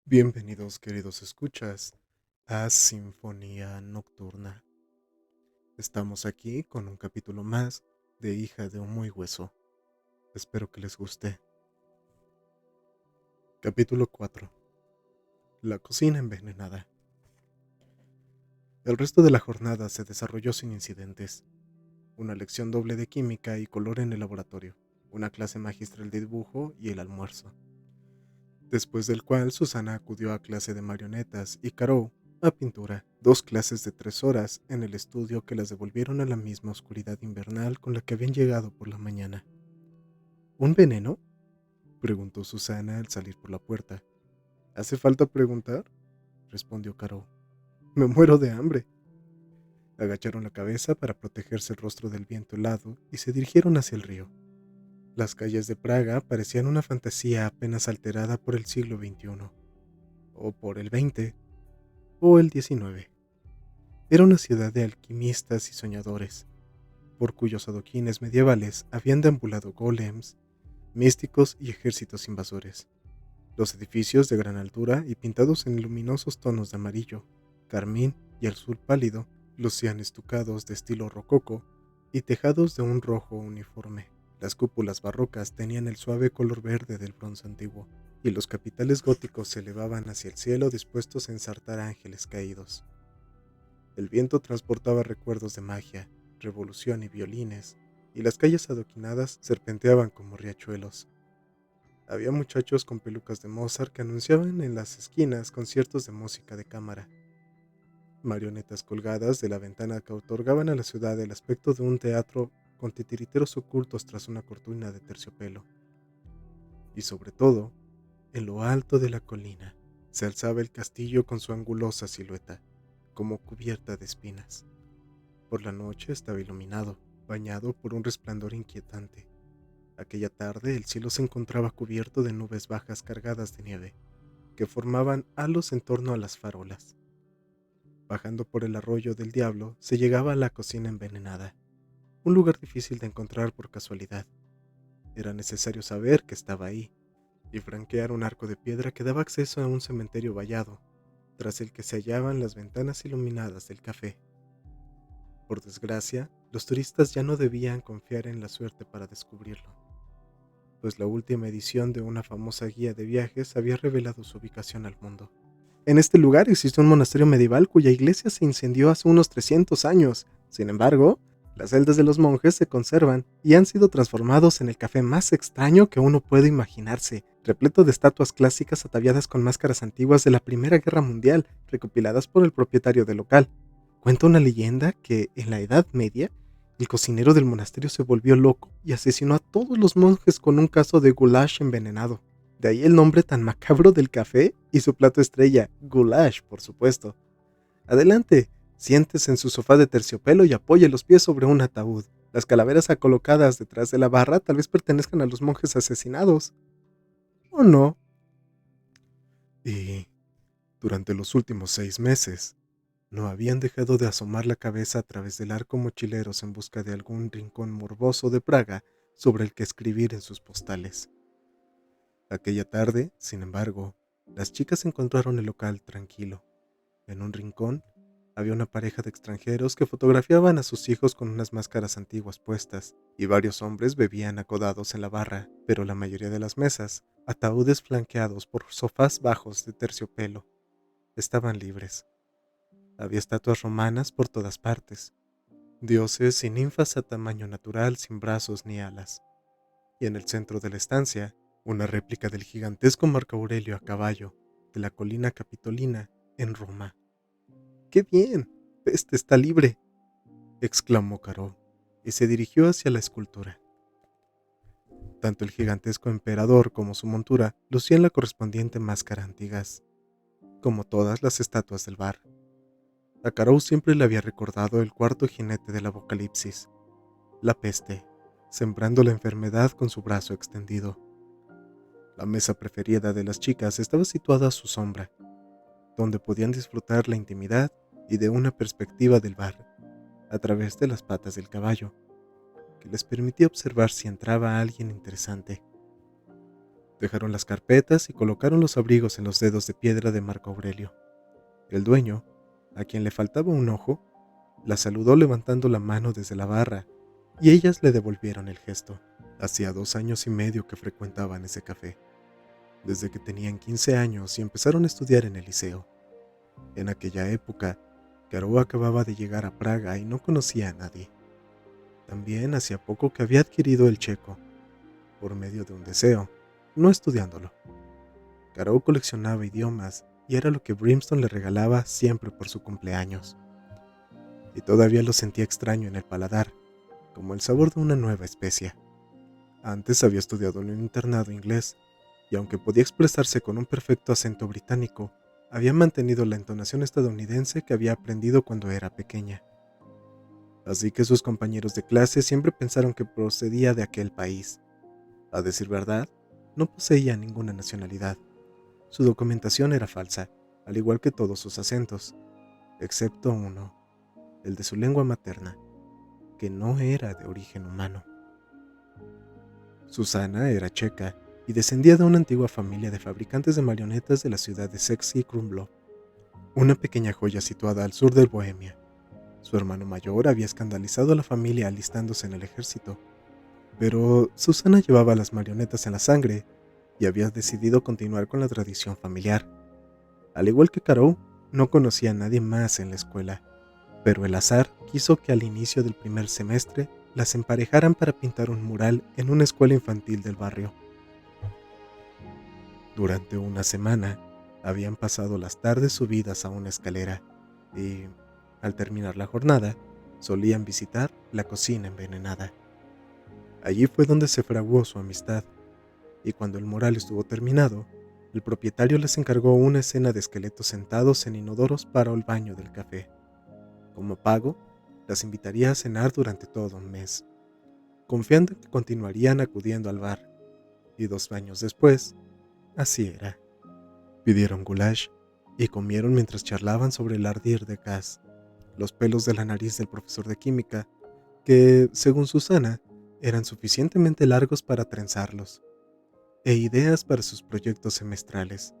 Bienvenidos, queridos escuchas, a Sinfonía Nocturna. Estamos aquí con un capítulo más de Hija de un Muy Hueso. Espero que les guste. Capítulo 4. La cocina envenenada. El resto de la jornada se desarrolló sin incidentes. Una lección doble de química y color en el laboratorio, una clase magistral de dibujo y el almuerzo. Después del cual Susana acudió a clase de marionetas y Caro a pintura, 2 clases de 3 horas en el estudio que las devolvieron a la misma oscuridad invernal con la que habían llegado por la mañana. ¿Un veneno?, preguntó Susana al salir por la puerta. ¿Hace falta preguntar?, respondió Caro. Me muero de hambre. Agacharon la cabeza para protegerse el rostro del viento helado y se dirigieron hacia el río. Las calles de Praga parecían una fantasía apenas alterada por el siglo XXI, o por el XX, o el XIX. Era una ciudad de alquimistas y soñadores, por cuyos adoquines medievales habían deambulado golems, místicos y ejércitos invasores. Los edificios de gran altura y pintados en luminosos tonos de amarillo, carmín y azul pálido lucían estucados de estilo rococó y tejados de un rojo uniforme. Las cúpulas barrocas tenían el suave color verde del bronce antiguo, y los capiteles góticos se elevaban hacia el cielo dispuestos a ensartar ángeles caídos. El viento transportaba recuerdos de magia, revolución y violines, y las calles adoquinadas serpenteaban como riachuelos. Había muchachos con pelucas de Mozart que anunciaban en las esquinas conciertos de música de cámara. Marionetas colgadas de la ventana que otorgaban a la ciudad el aspecto de un teatro con titiriteros ocultos tras una cortina de terciopelo. Y sobre todo, en lo alto de la colina, se alzaba el castillo con su angulosa silueta, como cubierta de espinas. Por la noche estaba iluminado, bañado por un resplandor inquietante. Aquella tarde el cielo se encontraba cubierto de nubes bajas cargadas de nieve, que formaban halos en torno a las farolas. Bajando por el arroyo del diablo, se llegaba a la cocina envenenada, un lugar difícil de encontrar por casualidad. Era necesario saber que estaba ahí, y franquear un arco de piedra que daba acceso a un cementerio vallado, tras el que se hallaban las ventanas iluminadas del café. Por desgracia, los turistas ya no debían confiar en la suerte para descubrirlo, pues la última edición de una famosa guía de viajes había revelado su ubicación al mundo. En este lugar existe un monasterio medieval cuya iglesia se incendió hace unos 300 años. Sin embargo, las celdas de los monjes se conservan y han sido transformados en el café más extraño que uno puede imaginarse, repleto de estatuas clásicas ataviadas con máscaras antiguas de la Primera Guerra Mundial, recopiladas por el propietario del local. Cuenta una leyenda que, en la Edad Media, el cocinero del monasterio se volvió loco y asesinó a todos los monjes con un caso de goulash envenenado. De ahí el nombre tan macabro del café y su plato estrella, goulash, por supuesto. Adelante, siéntese en su sofá de terciopelo y apoye los pies sobre un ataúd. Las calaveras colocadas detrás de la barra tal vez pertenezcan a los monjes asesinados. ¿O no? Y durante los últimos 6 meses, no habían dejado de asomar la cabeza a través del arco mochileros en busca de algún rincón morboso de Praga sobre el que escribir en sus postales. Aquella tarde, sin embargo, las chicas encontraron el local tranquilo. En un rincón había una pareja de extranjeros que fotografiaban a sus hijos con unas máscaras antiguas puestas, y varios hombres bebían acodados en la barra, pero la mayoría de las mesas, ataúdes flanqueados por sofás bajos de terciopelo, estaban libres. Había estatuas romanas por todas partes, dioses y ninfas a tamaño natural sin brazos ni alas, y en el centro de la estancia, una réplica del gigantesco Marco Aurelio a caballo de la colina Capitolina en Roma. ¡Qué bien! Este está libre, exclamó Caro, y se dirigió hacia la escultura. Tanto el gigantesco emperador como su montura lucían la correspondiente máscara antigas, como todas las estatuas del bar. A Caro siempre le había recordado el cuarto jinete del Apocalipsis, la peste, sembrando la enfermedad con su brazo extendido. La mesa preferida de las chicas estaba situada a su sombra, donde podían disfrutar la intimidad y de una perspectiva del bar, a través de las patas del caballo, que les permitía observar si entraba alguien interesante. Dejaron las carpetas y colocaron los abrigos en los dedos de piedra de Marco Aurelio. El dueño, a quien le faltaba un ojo, la saludó levantando la mano desde la barra, y ellas le devolvieron el gesto. Hacía 2 años y medio que frecuentaban ese café, desde que tenían 15 años y empezaron a estudiar en el liceo. En aquella época, Caro acababa de llegar a Praga y no conocía a nadie. También hacía poco que había adquirido el checo, por medio de un deseo, no estudiándolo. Caro coleccionaba idiomas y era lo que Brimstone le regalaba siempre por su cumpleaños. Y todavía lo sentía extraño en el paladar, como el sabor de una nueva especia. Antes había estudiado en un internado inglés, y aunque podía expresarse con un perfecto acento británico, había mantenido la entonación estadounidense que había aprendido cuando era pequeña. Así que sus compañeros de clase siempre pensaron que procedía de aquel país. A decir verdad, no poseía ninguna nacionalidad. Su documentación era falsa, al igual que todos sus acentos, excepto uno, el de su lengua materna, que no era de origen humano. Susana era checa y descendía de una antigua familia de fabricantes de marionetas de la ciudad de Sexy Krumlov, una pequeña joya situada al sur de Bohemia. Su hermano mayor había escandalizado a la familia alistándose en el ejército, pero Susana llevaba las marionetas en la sangre y había decidido continuar con la tradición familiar. Al igual que Caro, no conocía a nadie más en la escuela, pero el azar quiso que al inicio del primer semestre las emparejaran para pintar un mural en una escuela infantil del barrio. Durante una semana, habían pasado las tardes subidas a una escalera y, al terminar la jornada, solían visitar la cocina envenenada. Allí fue donde se fraguó su amistad, y cuando el mural estuvo terminado, el propietario les encargó una escena de esqueletos sentados en inodoros para el baño del café. Como pago, las invitaría a cenar durante todo un mes, confiando en que continuarían acudiendo al bar, y 2 años después, así era. Pidieron goulash y comieron mientras charlaban sobre el ardir de gas, los pelos de la nariz del profesor de química, que, según Susana, eran suficientemente largos para trenzarlos, e ideas para sus proyectos semestrales.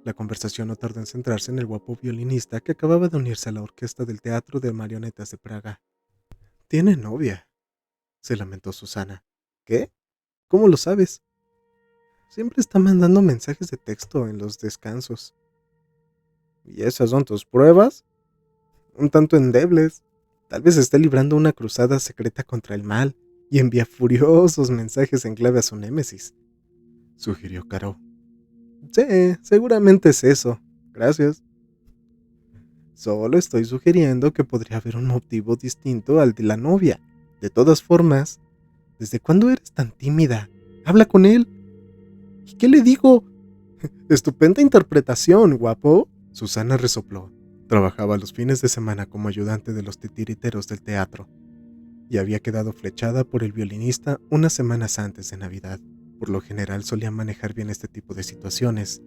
La conversación no tardó en centrarse en el guapo violinista que acababa de unirse a la orquesta del Teatro de Marionetas de Praga. «Tiene novia», se lamentó Susana. «¿Qué? ¿Cómo lo sabes?» «Siempre está mandando mensajes de texto en los descansos». «¿Y esas son tus pruebas?» «Un tanto endebles. Tal vez esté librando una cruzada secreta contra el mal y envía furiosos mensajes en clave a su némesis», sugirió Caro. «Sí, seguramente es eso. Gracias». «Solo estoy sugiriendo que podría haber un motivo distinto al de la novia. De todas formas, ¿desde cuándo eres tan tímida? Habla con él». «¿Y qué le digo?» «Estupenda interpretación, guapo», Susana resopló. Trabajaba los fines de semana como ayudante de los titiriteros del teatro y había quedado flechada por el violinista unas semanas antes de Navidad. Por lo general solía manejar bien este tipo de situaciones,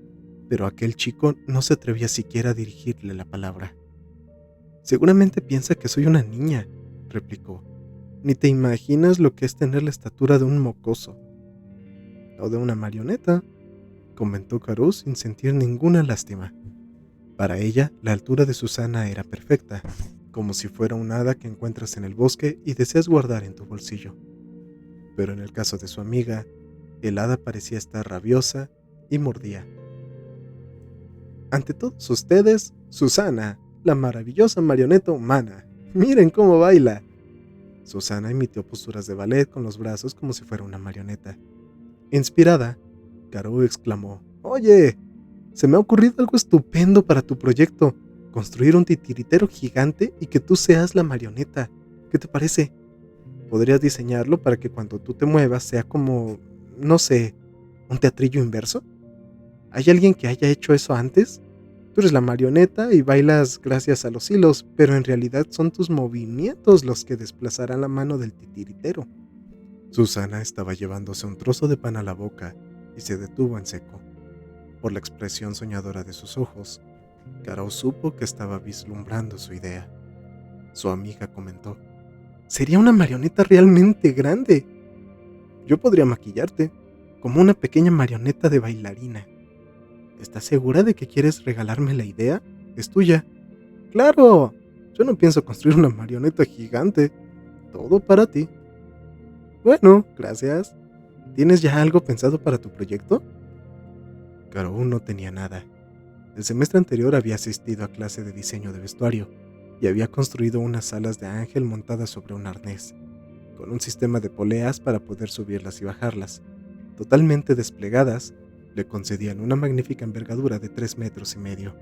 pero aquel chico no se atrevía siquiera a dirigirle la palabra. «Seguramente piensa que soy una niña», replicó. «Ni te imaginas lo que es tener la estatura de un mocoso». «O de una marioneta», comentó Caro sin sentir ninguna lástima. Para ella, la altura de Susana era perfecta, como si fuera un hada que encuentras en el bosque y deseas guardar en tu bolsillo. Pero en el caso de su amiga, el hada parecía estar rabiosa y mordía. «Ante todos ustedes, Susana, la maravillosa marioneta humana. Miren cómo baila». Susana imitó posturas de ballet con los brazos como si fuera una marioneta. Inspirada, Caro exclamó: «Oye, se me ha ocurrido algo estupendo para tu proyecto. Construir un titiritero gigante y que tú seas la marioneta. ¿Qué te parece? Podrías diseñarlo para que cuando tú te muevas sea como, no sé, un teatrillo inverso. ¿Hay alguien que haya hecho eso antes? Tú eres la marioneta y bailas gracias a los hilos, pero en realidad son tus movimientos los que desplazarán la mano del titiritero». Susana estaba llevándose un trozo de pan a la boca y se detuvo en seco. Por la expresión soñadora de sus ojos, Caro supo que estaba vislumbrando su idea. Su amiga comentó: «Sería una marioneta realmente grande. Yo podría maquillarte». como una pequeña marioneta de bailarina. ¿Estás segura de que quieres regalarme la idea? Es tuya. ¡Claro! Yo no pienso construir una marioneta gigante. Todo para ti. Bueno, gracias. ¿Tienes ya algo pensado para tu proyecto? Caro no tenía nada. El semestre anterior había asistido a clase de diseño de vestuario y había construido unas alas de ángel montadas sobre un arnés, con un sistema de poleas para poder subirlas y bajarlas. Totalmente desplegadas, le concedían una magnífica envergadura de 3,5 metros.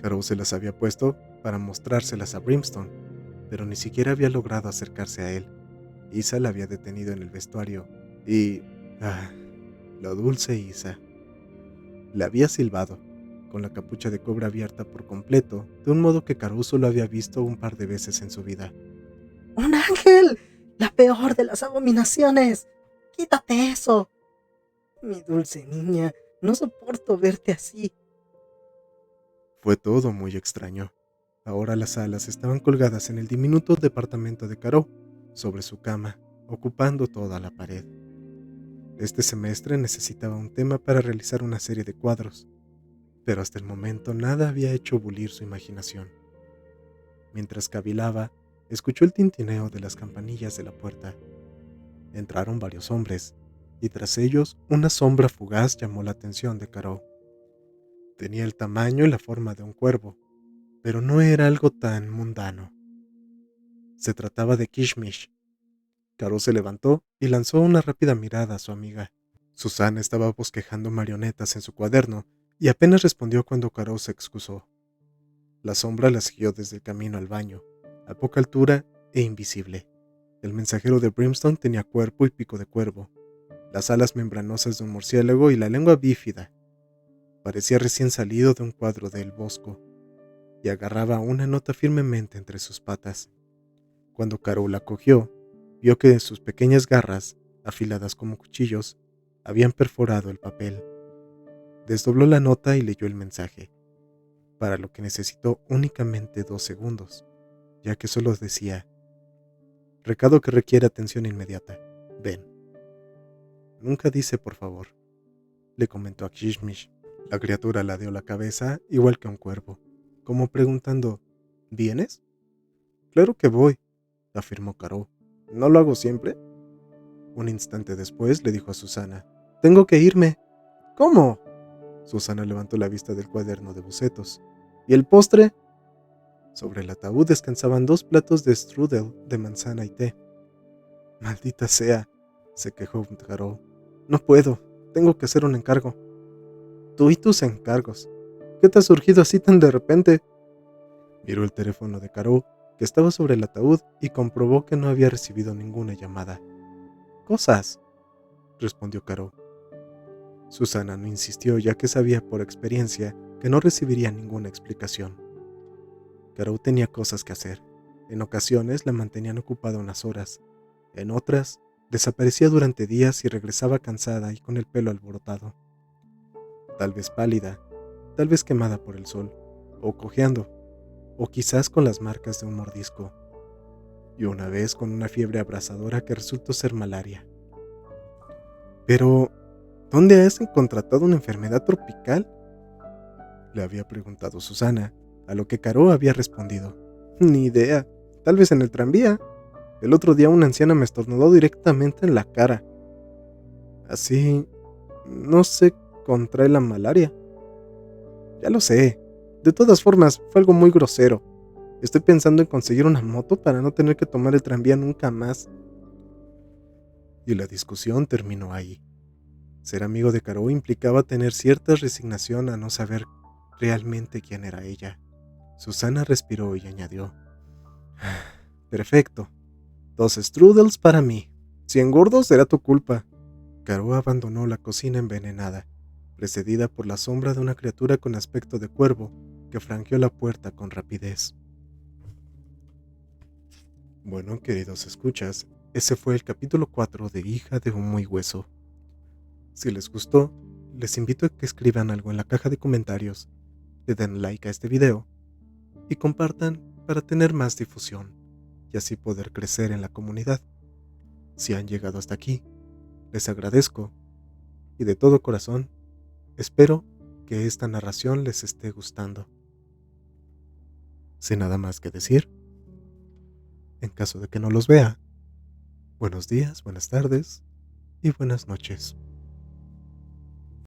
Caro se las había puesto para mostrárselas a Brimstone, pero ni siquiera había logrado acercarse a él. Isa la había detenido en el vestuario y... la dulce Isa. Le había silbado, con la capucha de cobre abierta por completo, de un modo que Caruso lo había visto un par de veces en su vida. ¡Un ángel! ¡La peor de las abominaciones! ¡Quítate eso! Mi dulce niña, no soporto verte así. Fue todo muy extraño. Ahora las alas estaban colgadas en el diminuto departamento de Caro, sobre su cama, ocupando toda la pared. Este semestre necesitaba un tema para realizar una serie de cuadros, pero hasta el momento nada había hecho bulir su imaginación. Mientras cavilaba, escuchó el tintineo de las campanillas de la puerta. Entraron varios hombres, y tras ellos una sombra fugaz llamó la atención de Caro. Tenía el tamaño y la forma de un cuervo, pero no era algo tan mundano. Se trataba de Kishmish. Caro se levantó y lanzó una rápida mirada a su amiga. Susana estaba bosquejando marionetas en su cuaderno y apenas respondió cuando Caro se excusó. La sombra la siguió desde el camino al baño, a poca altura e invisible. El mensajero de Brimstone tenía cuerpo y pico de cuervo, las alas membranosas de un murciélago y la lengua bífida. Parecía recién salido de un cuadro de El Bosco, y agarraba una nota firmemente entre sus patas. Cuando Caro la cogió, vio que sus pequeñas garras, afiladas como cuchillos, habían perforado el papel. Desdobló la nota y leyó el mensaje, para lo que necesitó únicamente 2 segundos, ya que solo decía: recado que requiere atención inmediata. Ven. Nunca dice por favor, le comentó a Kishmish. La criatura ladeó la cabeza igual que un cuervo, como preguntando: ¿vienes? Claro que voy, afirmó Caro. ¿No lo hago siempre? Un instante después le dijo a Susana: tengo que irme. ¿Cómo? Susana levantó la vista del cuaderno de bocetos. ¿Y el postre? Sobre el ataúd descansaban 2 platos de strudel de manzana y té. Maldita sea, se quejó Caro. No puedo, tengo que hacer un encargo. Tú y tus encargos. ¿Qué te ha surgido así tan de repente? Miró el teléfono de Caro, que estaba sobre el ataúd, y comprobó que no había recibido ninguna llamada. Cosas, respondió Caro. Susana no insistió, ya que sabía por experiencia que no recibiría ninguna explicación. Caro tenía cosas que hacer. En ocasiones la mantenían ocupada unas horas. En otras, desaparecía durante días y regresaba cansada y con el pelo alborotado. Tal vez pálida, tal vez quemada por el sol, o cojeando, o quizás con las marcas de un mordisco. Y una vez con una fiebre abrasadora que resultó ser malaria. Pero, ¿dónde has contratado una enfermedad tropical?, le había preguntado Susana, a lo que Caro había respondido: ni idea, tal vez en el tranvía. El otro día una anciana me estornudó directamente en la cara. Así, no se contrae la malaria. Ya lo sé. De todas formas, fue algo muy grosero. Estoy pensando en conseguir una moto para no tener que tomar el tranvía nunca más. Y la discusión terminó ahí. Ser amigo de Caro implicaba tener cierta resignación a no saber realmente quién era ella. Susana respiró y añadió: perfecto. 2 strudels para mí. Si engordo será tu culpa. Caro abandonó la cocina envenenada, precedida por la sombra de una criatura con aspecto de cuervo que franqueó la puerta con rapidez. Bueno, queridos escuchas, ese fue el capítulo 4 de Hija de Humo y Hueso. Si les gustó, les invito a que escriban algo en la caja de comentarios, le den like a este video y compartan para tener más difusión y así poder crecer en la comunidad. Si han llegado hasta aquí, Les agradezco y de todo corazón espero que esta narración les esté gustando. Sin nada más que decir, en caso de que no los vea, buenos días, buenas tardes y buenas noches.